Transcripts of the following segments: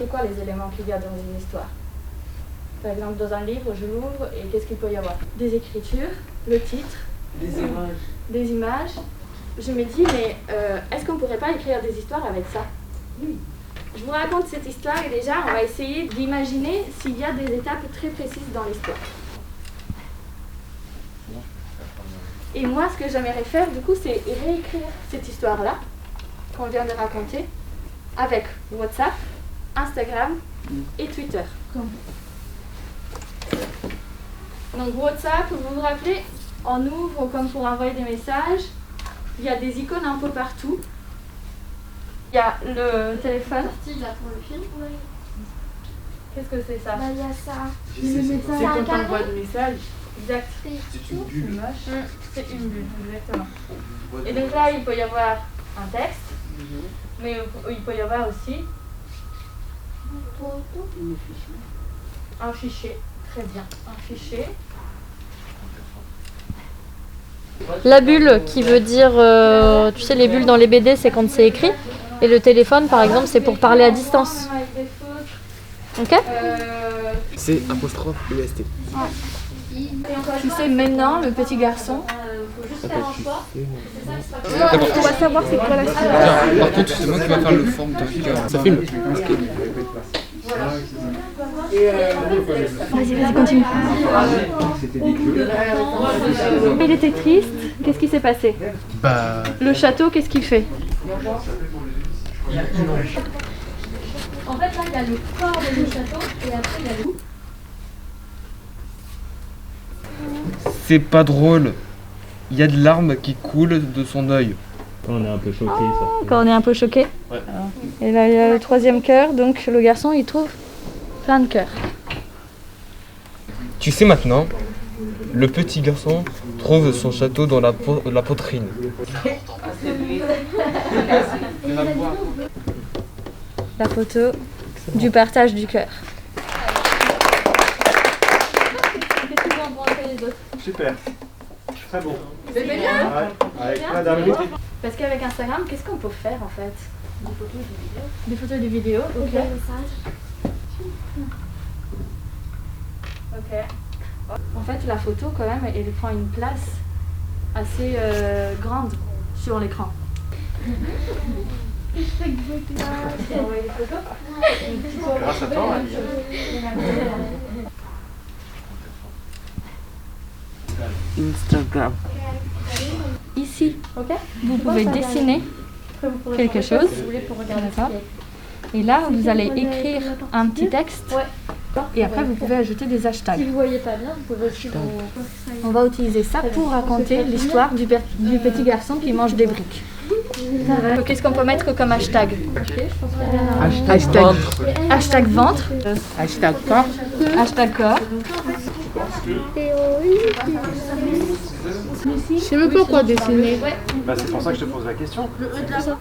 c'est quoi les éléments qu'il y a dans une histoire? Par exemple, dans un livre, je l'ouvre et qu'est-ce qu'il peut y avoir? Des écritures, le titre, des images. Je me dis, mais est-ce qu'on ne pourrait pas écrire des histoires avec ça? Oui. Je vous raconte cette histoire et déjà, on va essayer d'imaginer s'il y a des étapes très précises dans l'histoire. Et moi, ce que j'aimerais faire, du coup, c'est réécrire cette histoire-là, qu'on vient de raconter, avec WhatsApp, Instagram et Twitter. Donc WhatsApp, vous vous rappelez, on ouvre comme pour envoyer des messages. Il y a des icônes un peu partout. Il y a le téléphone. C'est là pour le film. Oui. Qu'est-ce que c'est ça? Il y a ça. C'est quand on envoie des messages. Exact. C'est une bulle. C'est une bulle, exactement. Et donc là, il peut y avoir un texte, mais il peut y avoir aussi un fichier. Très bien, un fichier. La bulle qui veut dire, tu sais, les bulles dans les BD, c'est quand c'est écrit. Et le téléphone, par exemple, c'est pour parler à distance. Ok? C'est apostrophe UST. Tu sais, maintenant, le petit garçon. On va savoir c'est quoi la suite. Par contre, c'est moi qui va faire le forme de cœur. Ça filme. Vas-y, continue. Il était triste. Qu'est-ce qui s'est passé? Bah. Le château, qu'est-ce qu'il fait? En fait, là, il y a le corps de le château et après, il y a le... C'est pas drôle. Il y a de larmes qui coulent de son œil. On est un peu choqué. Quand on est un peu choqué. Ouais. Et là, il y a le troisième cœur, donc le garçon, il trouve plein de cœurs. Tu sais maintenant, le petit garçon trouve son château dans la poitrine. La photo du partage du cœur. Super. Très bon. C'est bien. Ouais, avec plein d'arbitres. Parce qu'avec Instagram, qu'est-ce qu'on peut faire en fait? Des photos, des vidéos. Des photos, des vidéos, ok. Ok. En fait, la photo, quand même, elle prend une place assez grande sur l'écran. Grâce à toi, Instagram. Ici, vous pouvez dessiner quelque chose. D'accord. Et là, vous allez écrire un petit texte. Et après, vous pouvez ajouter des hashtags. Si vous voyez pas bien, vous pouvez aussi On va utiliser ça pour raconter l'histoire du petit garçon qui mange des briques. Qu'est-ce qu'on peut mettre comme hashtag? Hashtag. Hashtag ventre. Hashtag corps. Hashtag corps. Je sais même pas quoi dessiner. Bah, c'est pour ça que je te pose la question. Le 4.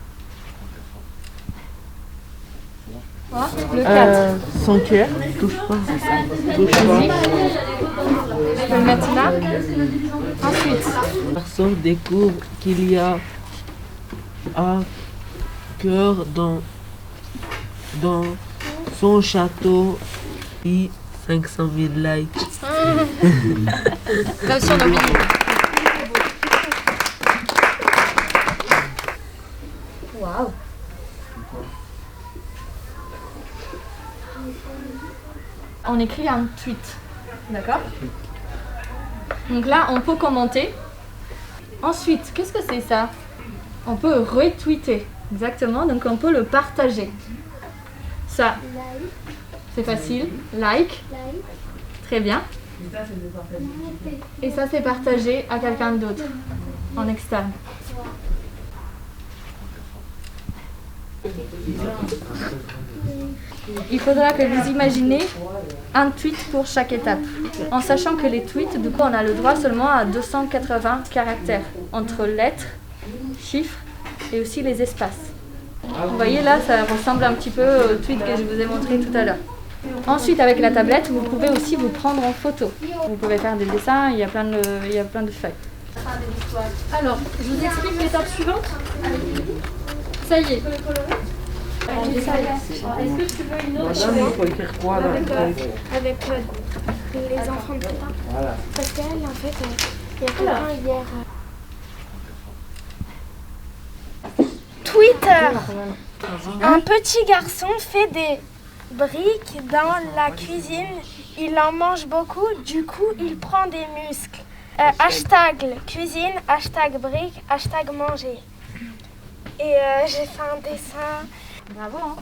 Son cœur. Touche pas, c'est ça. Touche pas. Je peux le mettre là. Ensuite, Le garçon découvre qu'il y a un cœur dans son château et 500 000 likes. là aussi on a oublié. Waouh. On écrit un tweet, d'accord? Donc là, on peut commenter. Ensuite, qu'est-ce que c'est ça? On peut retweeter, exactement, donc on peut le partager. Ça, c'est facile, like, très bien. Et ça, c'est partagé à quelqu'un d'autre, en externe. Il faudra que vous imaginez un tweet pour chaque étape, en sachant que les tweets, du coup, on a le droit seulement à 280 caractères, entre lettres, chiffres et aussi les espaces. Vous voyez là, ça ressemble un petit peu au tweet que je vous ai montré tout à l'heure. Ensuite, avec la tablette, vous pouvez aussi vous prendre en photo. Vous pouvez faire des dessins, il y a plein de feuilles. Alors, je vous explique l'étape suivante. Ça y est. Est-ce que tu veux une autre? Madame, il faut écrire quoi là? Avec les enfants de Pétain. Parce qu'elle, en fait, il y a quelqu'un hier. Twitter. Un petit garçon fait des briques dans la cuisine. Il en mange beaucoup, du coup, il prend des muscles. Hashtag cuisine, hashtag briques, hashtag manger. Et j'ai fait un dessin. Bravo, hein.